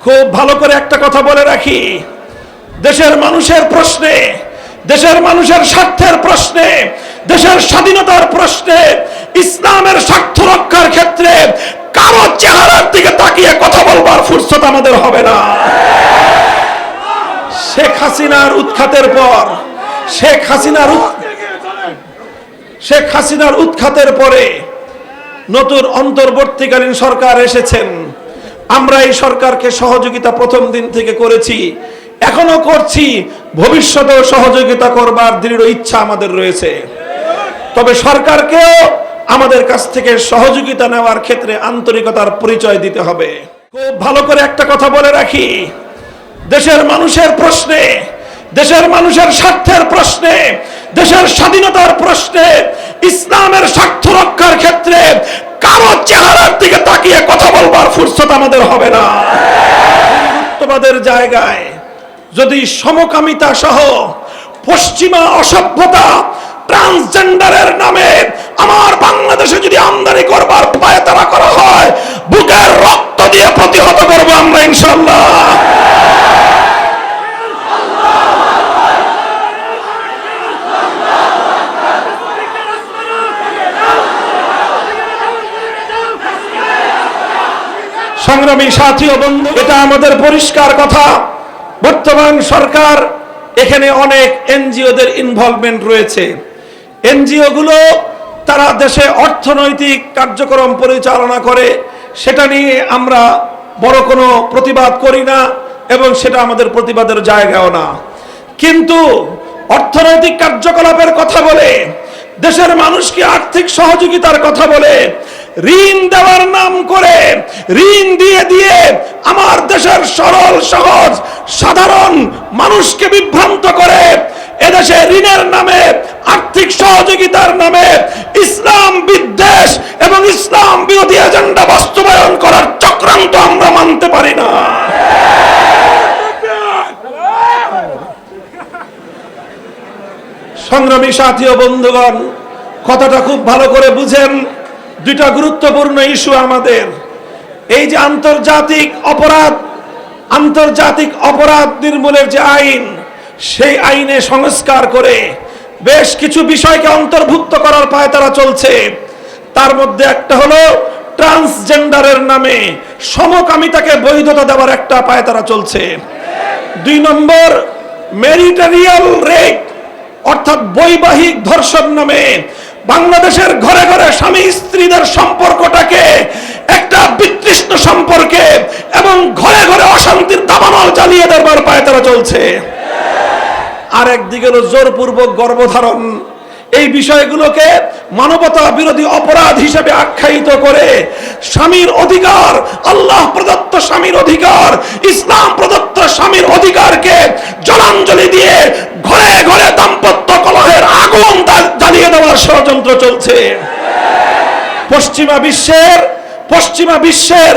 খুব ভালো করে একটা কথা বলে রাখি, দেশের মানুষের প্রশ্নে, দেশের মানুষের স্বার্থের প্রশ্নে, দেশের স্বাধীনতার প্রশ্নে, ইসলামের স্বার্থ রক্ষার ক্ষেত্রে কারো চেহারার দিকে তাকিয়ে কথা বলবার ফুরসত আমাদের হবে না। শেখ হাসিনার উৎখাতের পর, শেখ হাসিনার উৎখাতের পরে নতুন অন্তর্বর্তীকালীন সরকার এসেছেন। আমরা এই সরকারকে সহযোগিতা প্রথম দিন থেকে করেছি, এখনো করছি, ভবিষ্যতেও সহযোগিতা করবার দৃঢ় ইচ্ছা আমাদের রয়েছে। তবে সরকারকেও আমাদের কাছ থেকে সহযোগিতা নেওয়ার ক্ষেত্রে আন্তরিকতার পরিচয় দিতে হবে। খুব ভালো করে একটা কথা বলে রাখি, দেশের মানুষের প্রশ্নে, দেশের মানুষের স্বার্থের প্রশ্নে, দেশের স্বাধীনতার প্রশ্নে, ইসলামের স্বার্থ রক্ষার ক্ষেত্রে কারো চেহারার দিকে তাকিয়ে কথা বলবার ফুরসত আমাদের হবে না। হিন্দুত্ববাদের জায়গায় যদি সমকামিতা সহ পশ্চিমা অসভ্যতা, ট্রান্সজেন্ডারের নামে আমার বাংলাদেশে যদি আমদানি করবার পায়তারা করা হয়, বুকের রক্ত দিয়ে প্রতিহত করব আমরা ইনশাআল্লাহ। সংগ্রামী সাথী ও বন্ধু, এটা আমাদের পরিষ্কার কথা। বর্তমান সরকার, এখানে অনেক এনজিওদের ইনভলভমেন্ট রয়েছে। এনজিও গুলো তারা দেশে অর্থনৈতিক কার্যক্রম পরিচালনা করে, সেটা নিয়ে আমরা বড় কোনো প্রতিবাদ করি না এবং সেটা আমাদের প্রতিবাদের জায়গাও না। কিন্তু অর্থনৈতিক কার্যকলাপের কথা বলে, দেশের মানুষকে আর্থিক সহযোগিতার কথা বলে, ঋণ দেওয়ার নাম করে ঋণ দিয়ে দিয়ে আমার দেশের সরল সহজ সাধারণ মানুষকে বিভ্রান্ত করে এদেশে ঋণের নামে, আর্থিক সহযোগিতার নামে ইসলাম বিদ্বেষ এবং ইসলাম বিরোধী এজেন্ডা বাস্তবায়ন করার চক্রান্ত আমরা মানতে পারি না। সংগ্রামী সাথী ও বন্ধুগণ, কথাটা খুব ভালো করে বুঝেন। দুইটা গুরুত্বপূর্ণ ইস্যু আমাদের। এই যে আন্তর্জাতিক অপরাধ নির্মূলের যে আইন, সেই আইনে সংস্কার করে বেশ কিছু বিষয়কে অন্তর্ভুক্ত করার পায়তারা চলছে। তার মধ্যে একটা হলো ট্রান্সজেন্ডারের নামে সমকামিতাকে বৈধতা দেওয়ার একটা পায়তারা চলছে। 2 নম্বর, ম্যারিটারিয়াল রেপ অর্থাৎ বৈবাহিক ধর্ষণ নামে বাংলাদেশের ঘরে ঘরে স্বামী স্ত্রীদের সম্পর্কটাকে একটা বিতৃষ্ণ সম্পর্কে এবং ঘরে ঘরে অশান্তির দাবানল চালিয়ে দেবার পায়তারা চলছে। আর একদিকে হলো জোরপূর্বক গর্ভধারণ। এই বিষয়গুলোকে মানবতা বিরোধী অপরাধ হিসেবে আখ্যায়িত করে স্বামীর অধিকার, আল্লাহ প্রদত্ত স্বামীর অধিকার, ইসলাম প্রদত্ত স্বামীর অধিকারকে জলাঞ্জলি দিয়ে ঘরে ঘরে দাম্পত্য কলহের আগুন জ্বালিয়ে দেওয়ার ষড়যন্ত্র চলছে। পশ্চিমা বিশ্বের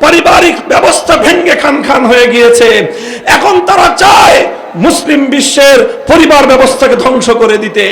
পারিবারিক ব্যবস্থা ভেঙে খান খান হয়ে গিয়েছে। এখন তারা চায় মুসলিম বিশ্বের পরিবার ব্যবস্থাকে ধ্বংস করে দিতে।